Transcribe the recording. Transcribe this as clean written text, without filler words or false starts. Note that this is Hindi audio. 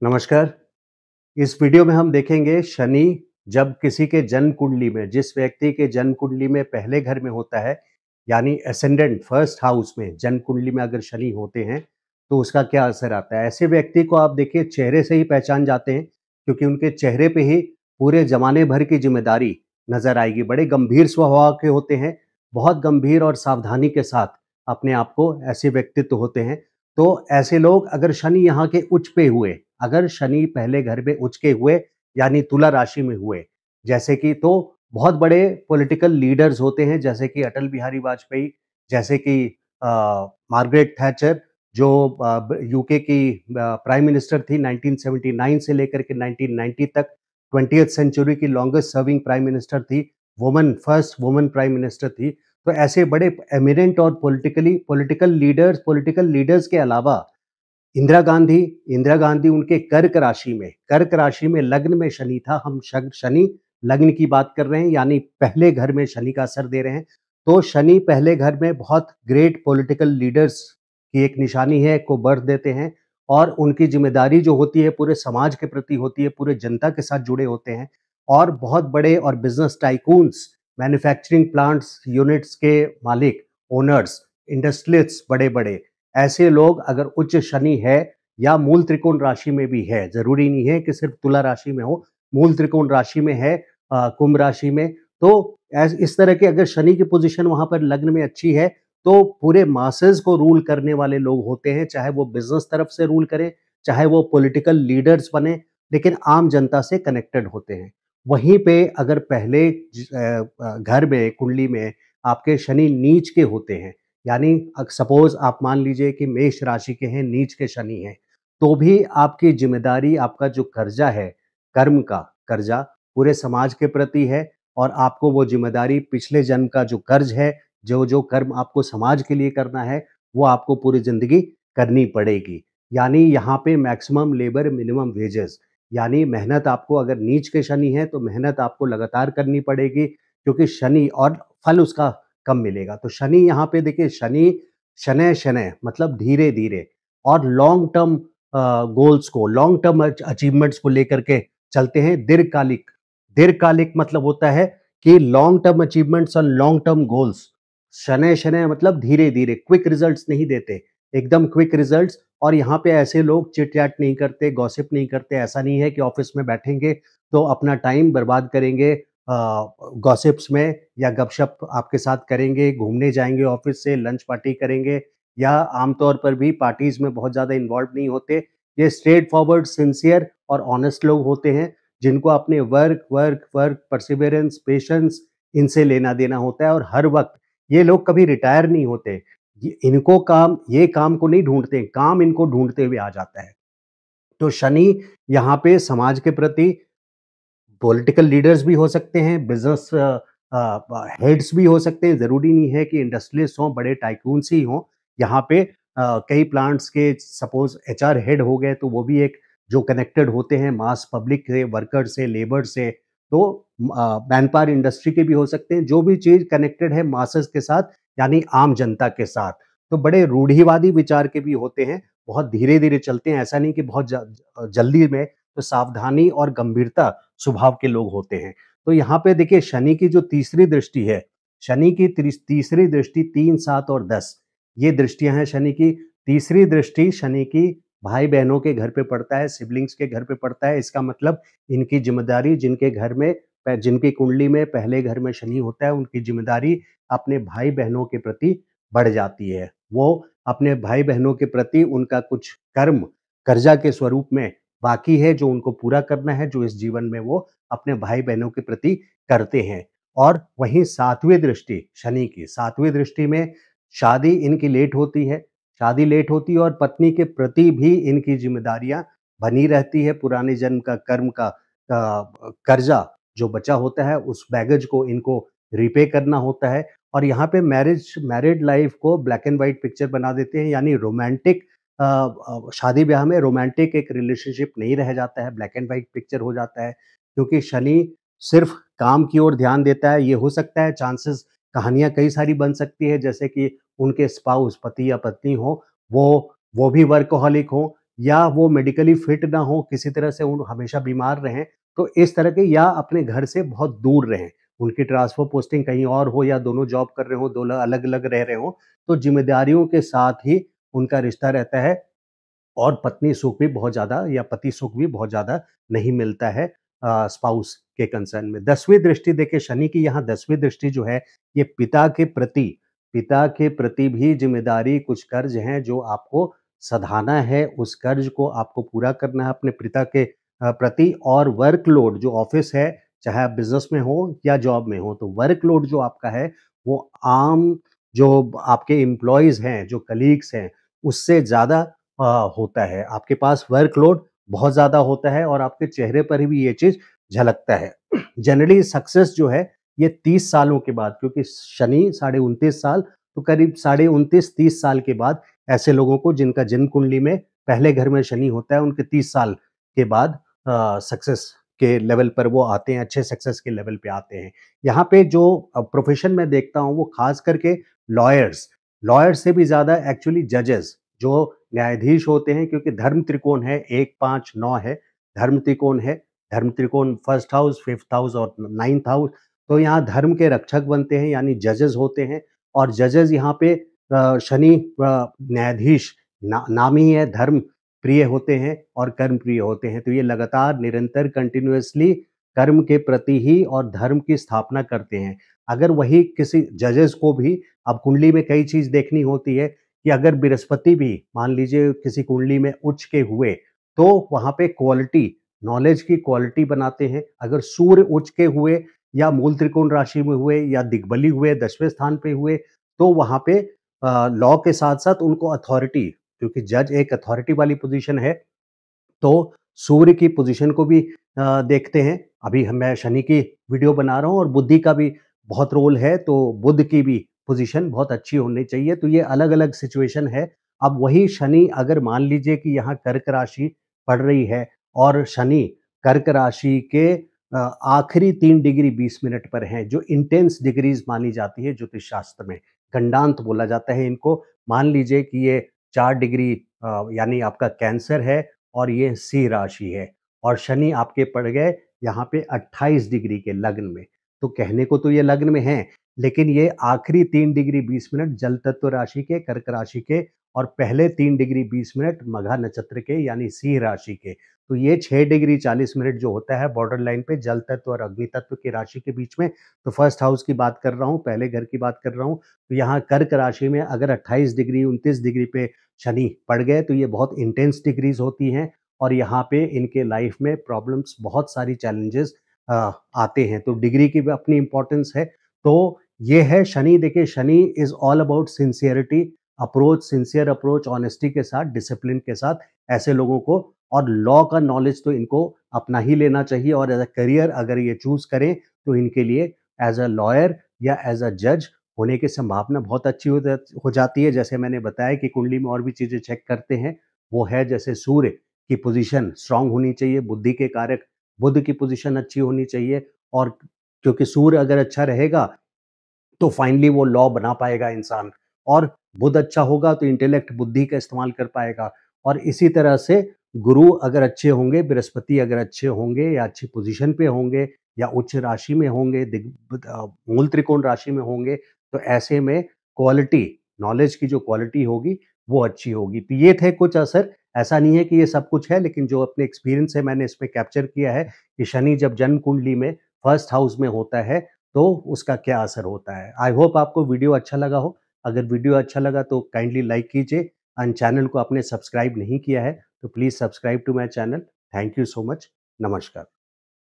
नमस्कार। इस वीडियो में हम देखेंगे शनि जब किसी के जन्म कुंडली में, जिस व्यक्ति के जन्म कुंडली में पहले घर में होता है, यानी असेंडेंट फर्स्ट हाउस में जन्म कुंडली में अगर शनि होते हैं, तो उसका क्या असर आता है। ऐसे व्यक्ति को आप देखिए चेहरे से ही पहचान जाते हैं, क्योंकि उनके चेहरे पे ही पूरे ज़माने भर की ज़िम्मेदारी नज़र आएगी। बड़े गंभीर स्वभाव के होते हैं, बहुत गंभीर और सावधानी के साथ अपने आप को ऐसे व्यक्तित्व होते हैं। तो ऐसे लोग अगर शनि यहाँ के उच्च पे हुए, अगर शनि पहले घर में उच्च के हुए यानी तुला राशि में हुए, जैसे कि तो बहुत बड़े पॉलिटिकल लीडर्स होते हैं, जैसे कि अटल बिहारी वाजपेयी, जैसे कि मार्गरेट थैचर जो यूके की प्राइम मिनिस्टर थी 1979 से लेकर के 1990 तक, 20th सेंचुरी की लॉन्गेस्ट सर्विंग प्राइम मिनिस्टर थी, woman first woman prime minister थी। तो ऐसे बड़े एमिनेंट और पॉलिटिकल लीडर्स के अलावा इंदिरा गांधी उनके कर्क राशि में लग्न में शनि था। हम शनि लग्न की बात कर रहे हैं, यानी पहले घर में शनि का असर दे रहे हैं। तो शनि पहले घर में बहुत ग्रेट पॉलिटिकल लीडर्स की एक निशानी है, को बर्थ देते हैं, और उनकी जिम्मेदारी जो होती है पूरे समाज के प्रति होती है, पूरे जनता के साथ जुड़े होते हैं। और बहुत बड़े और business tycoons, manufacturing plants units के मालिक, ओनर्स, इंडस्ट्रियलिस्ट्स बड़े बड़े, ऐसे लोग अगर उच्च शनि है या मूल त्रिकोण राशि में भी है, जरूरी नहीं है कि सिर्फ तुला राशि में हो, मूल त्रिकोण राशि में है, कुंभ राशि में, तो इस तरह के अगर शनि की पोजीशन वहां पर लग्न में अच्छी है, तो पूरे मासेस को रूल करने वाले लोग होते हैं, चाहे वो बिजनेस तरफ से रूल करें, चाहे वो पॉलिटिकल लीडर्स बने, लेकिन आम जनता से कनेक्टेड होते हैं। वहीं पे अगर पहले घर में कुंडली में आपके शनि नीच के होते हैं, यानी सपोज आप मान लीजिए कि मेष राशि के हैं, नीच के शनि हैं, तो भी आपकी जिम्मेदारी, आपका जो कर्जा है, कर्म का कर्जा पूरे समाज के प्रति है, और आपको वो जिम्मेदारी पिछले जन्म का जो कर्ज है, जो जो कर्म आपको समाज के लिए करना है, वो आपको पूरी जिंदगी करनी पड़ेगी। यानी यहाँ पे मैक्सिमम लेबर मिनिमम वेजेस, यानी मेहनत आपको, अगर नीच के शनि है तो मेहनत आपको लगातार करनी पड़ेगी, क्योंकि शनि और फल उसका कम मिलेगा। तो शनि यहाँ पे देखिए, शनि शनय शनय मतलब धीरे धीरे, और लॉन्ग टर्म गोल्स को, लॉन्ग टर्म अचीवमेंट्स को लेकर के चलते हैं। दीर्घकालिक, दीर्घकालिक मतलब होता है कि लॉन्ग टर्म अचीवमेंट्स और लॉन्ग टर्म गोल्स। शनय शनय मतलब धीरे धीरे, क्विक रिजल्ट्स नहीं देते, एकदम क्विक रिजल्ट्स। और यहाँ पे ऐसे लोग चिट चैट नहीं करते, गॉसिप नहीं करते। ऐसा नहीं है कि ऑफिस में बैठेंगे तो अपना टाइम बर्बाद करेंगे गॉसिप्स में, या गपशप आपके साथ करेंगे, घूमने जाएंगे, ऑफिस से लंच पार्टी करेंगे, या आमतौर पर भी पार्टीज में बहुत ज़्यादा इन्वॉल्व नहीं होते। ये स्ट्रेट फॉरवर्ड, सिंसियर और ऑनेस्ट लोग होते हैं, जिनको अपने work work work perseverance, patience, इनसे लेना देना होता है। और हर वक्त ये लोग कभी रिटायर नहीं होते। इनको काम, ये काम को नहीं ढूंढते, काम इनको ढूंढते हुए आ जाता है। तो शनि यहाँ पे समाज के प्रति, पॉलिटिकल लीडर्स भी हो सकते हैं, बिजनेस हेड्स भी हो सकते हैं, ज़रूरी नहीं है कि इंडस्ट्रियलिस्ट हों, बड़े टाइकून्स ही हों। यहाँ पे कई प्लांट्स के सपोज़ एचआर हेड हो गए, तो वो भी एक जो कनेक्टेड होते हैं मास पब्लिक से, वर्कर से, लेबर से। तो मैन पावर इंडस्ट्री के भी हो सकते हैं, जो भी चीज़ कनेक्टेड है मासेस के साथ, यानी आम जनता के साथ। तो बड़े रूढ़िवादी विचार के भी होते हैं, बहुत धीरे-धीरे चलते हैं, ऐसा नहीं कि बहुत जल्दी में। तो सावधानी और गंभीरता स्वभाव के लोग होते हैं। तो यहाँ पे देखिए शनि की जो तीसरी दृष्टि है, शनि की तीसरी दृष्टि 3, 7 और 10, ये दृष्टियां हैं शनि की। तीसरी दृष्टि शनि की भाई बहनों के घर पे पड़ता है, सिबलिंग्स के घर पे पड़ता है। इसका मतलब इनकी जिम्मेदारी, जिनके घर में, जिनकी कुंडली में पहले घर में शनि होता है, उनकी जिम्मेदारी अपने भाई बहनों के प्रति बढ़ जाती है। वो अपने भाई बहनों के प्रति उनका कुछ कर्म कर्जा के स्वरूप में बाकी है, जो उनको पूरा करना है, जो इस जीवन में वो अपने भाई बहनों के प्रति करते हैं। और वहीं सातवीं दृष्टि शनि की, सातवीं दृष्टि में शादी इनकी लेट होती है, शादी लेट होती है, और पत्नी के प्रति भी इनकी जिम्मेदारियां बनी रहती है। पुराने जन्म का कर्म का कर्जा जो बचा होता है, उस बैगेज को इनको रिपे करना होता है। और यहाँ पे मैरिड लाइफ को ब्लैक एंड व्हाइट पिक्चर बना देते हैं, यानी रोमांटिक शादी ब्याह में रोमांटिक एक रिलेशनशिप नहीं रह जाता है, ब्लैक एंड व्हाइट पिक्चर हो जाता है, क्योंकि शनि सिर्फ काम की ओर ध्यान देता है। ये हो सकता है चांसेस, कहानियां कई सारी बन सकती है, जैसे कि उनके स्पाउस, पति या पत्नी हो, वो भी वर्कहोलिक हो, या वो मेडिकली फिट ना हो, किसी तरह से उन हमेशा बीमार रहें, तो इस तरह के, या अपने घर से बहुत दूर रहें, उनकी ट्रांसफर पोस्टिंग कहीं और हो या दोनों जॉब कर रहे हो, दोनों अलग-अलग रह रहे हो, तो ज़िम्मेदारियों के साथ ही उनका रिश्ता रहता है और पत्नी सुख भी बहुत ज़्यादा या पति सुख भी बहुत ज़्यादा नहीं मिलता है स्पाउस के कंसर्न में। 10वीं दृष्टि देखिए, शनि की यहाँ 10वीं दृष्टि जो है, ये पिता के प्रति भी ज़िम्मेदारी, कुछ कर्ज हैं जो आपको सधाना है, उस कर्ज को आपको पूरा करना है अपने पिता के प्रति। और वर्कलोड जो ऑफ़िस है, चाहे आप बिज़नेस में हो या जॉब में हो, तो वर्कलोड जो आपका है, वो आम जो आपके एम्प्लॉइज़ हैं, जो कलीग्स हैं, उससे ज़्यादा होता है। आपके पास वर्कलोड बहुत ज़्यादा होता है और आपके चेहरे पर भी ये चीज़ झलकता है। जनरली सक्सेस जो है, ये 30 सालों के बाद, क्योंकि शनि साढ़े 29 साल, तो करीब साढ़े 29-30 साल के बाद ऐसे लोगों को जिनका जन्म कुंडली में पहले घर में शनि होता है, उनके 30 साल के बाद सक्सेस के लेवल पर वो आते हैं, अच्छे सक्सेस के लेवल पे आते हैं। यहाँ पे जो प्रोफ़ेशन में देखता हूँ, वो ख़ास करके लॉयर्स, लॉयर्स से भी ज़्यादा एक्चुअली जजेस, जो न्यायाधीश होते हैं, क्योंकि धर्म त्रिकोण है, 1, 5, 9 है, धर्म त्रिकोण है। धर्म त्रिकोण फर्स्ट हाउस, फिफ्थ हाउस और नाइन्थ हाउस, तो यहाँ धर्म के रक्षक बनते हैं, यानी जजेस होते हैं। और जजेस यहाँ पे शनि न्यायाधीश नाम ही है, धर्म प्रिय होते हैं और कर्म प्रिय होते हैं, तो ये लगातार निरंतर कंटिन्यूअसली कर्म के प्रति ही और धर्म की स्थापना करते हैं। अगर वही किसी जजेस को भी अब कुंडली में कई चीज़ देखनी होती है, कि अगर बृहस्पति भी मान लीजिए किसी कुंडली में उच्च के हुए, तो वहाँ पे क्वालिटी, नॉलेज की क्वालिटी बनाते हैं। अगर सूर्य उच्च के हुए या मूल त्रिकोण राशि में हुए या दिग्बली हुए, 10वें स्थान पे हुए, तो वहाँ पे लॉ के साथ-साथ उनको अथॉरिटी, क्योंकि जज एक अथॉरिटी वाली पोज़ीशन है, तो सूर्य की पोजीशन को भी देखते हैं। अभी मैं शनि की वीडियो बना रहा हूँ और बुद्धि का भी बहुत रोल है, तो बुध की भी पोजीशन बहुत अच्छी होनी चाहिए, तो ये अलग-अलग सिचुएशन है। अब वही शनि अगर मान लीजिए कि यहाँ कर्क राशि पड़ रही है और शनि कर्क राशि के आखिरी 3 डिग्री 20 मिनट पर हैं, जो इंटेंस डिग्रीज़ मानी जाती है ज्योतिष शास्त्र में, गंडांत बोला जाता है इनको। मान लीजिए कि ये 4 डिग्री यानी आपका कैंसर है और ये सिंह राशि है, और शनि आपके पड़ गए यहाँ पे 28 डिग्री के लग्न में। तो कहने को तो ये लग्न में हैं, लेकिन ये आखिरी 3 डिग्री 20 मिनट जल तत्व राशि के, कर्क राशि के, और पहले 3 डिग्री 20 मिनट मघा नक्षत्र के यानी सिंह राशि के। तो ये 6 डिग्री 40 मिनट जो होता है बॉर्डर लाइन पे जल तत्व और अग्नि तत्व की राशि के बीच में, तो फर्स्ट हाउस की बात कर रहा हूँ, पहले घर की बात कर रहा हूँ। तो यहाँ कर्क राशि में अगर 28 डिग्री 29 डिग्री पे शनि पड़ गए, तो ये बहुत इंटेंस डिग्रीज़ होती हैं और यहाँ पे इनके लाइफ में प्रॉब्लम्स, बहुत सारी चैलेंजेस आते हैं। तो डिग्री की भी अपनी इम्पोर्टेंस है। तो ये है शनि, देखिए Shani is all about sincerity, approach, sincere approach, honesty के साथ, डिसिप्लिन के साथ ऐसे लोगों को, और लॉ का नॉलेज तो इनको अपना ही लेना चाहिए, और एज़ अ करियर अगर ये चूज़ करें, तो इनके लिए एज़ अ लॉयर या एज़ अ जज होने की संभावना बहुत अच्छी हो जाती है। जैसे मैंने बताया कि कुंडली में और भी चीज़ें चेक करते हैं, वो है जैसे सूर्य की पोज़ीशन स्ट्रॉन्ग होनी चाहिए, बुद्धि के कारक बुध की पोज़ीशन अच्छी होनी चाहिए, और क्योंकि सूर्य अगर अच्छा रहेगा, तो फाइनली वो लॉ बना पाएगा इंसान, और बुध अच्छा होगा तो इंटेलेक्ट, बुद्धि का इस्तेमाल कर पाएगा। और इसी तरह से गुरु अगर अच्छे होंगे, बृहस्पति अगर अच्छे होंगे या अच्छी पोजीशन पे होंगे या उच्च राशि में होंगे, मूल त्रिकोण राशि में होंगे, तो ऐसे में क्वालिटी, नॉलेज की जो क्वालिटी होगी वो अच्छी होगी। तो ये थे कुछ असर, ऐसा नहीं है कि ये सब कुछ है, लेकिन जो अपने एक्सपीरियंस से मैंने इसमें कैप्चर किया है कि शनि जब जन्म कुंडली में फर्स्ट हाउस में होता है, तो उसका क्या असर होता है। आई होप आपको वीडियो अच्छा लगा हो। अगर वीडियो अच्छा लगा तो काइंडली लाइक कीजिए, एंड चैनल को आपने सब्सक्राइब नहीं किया है तो please subscribe to my channel. Thank you so much. नमस्कार।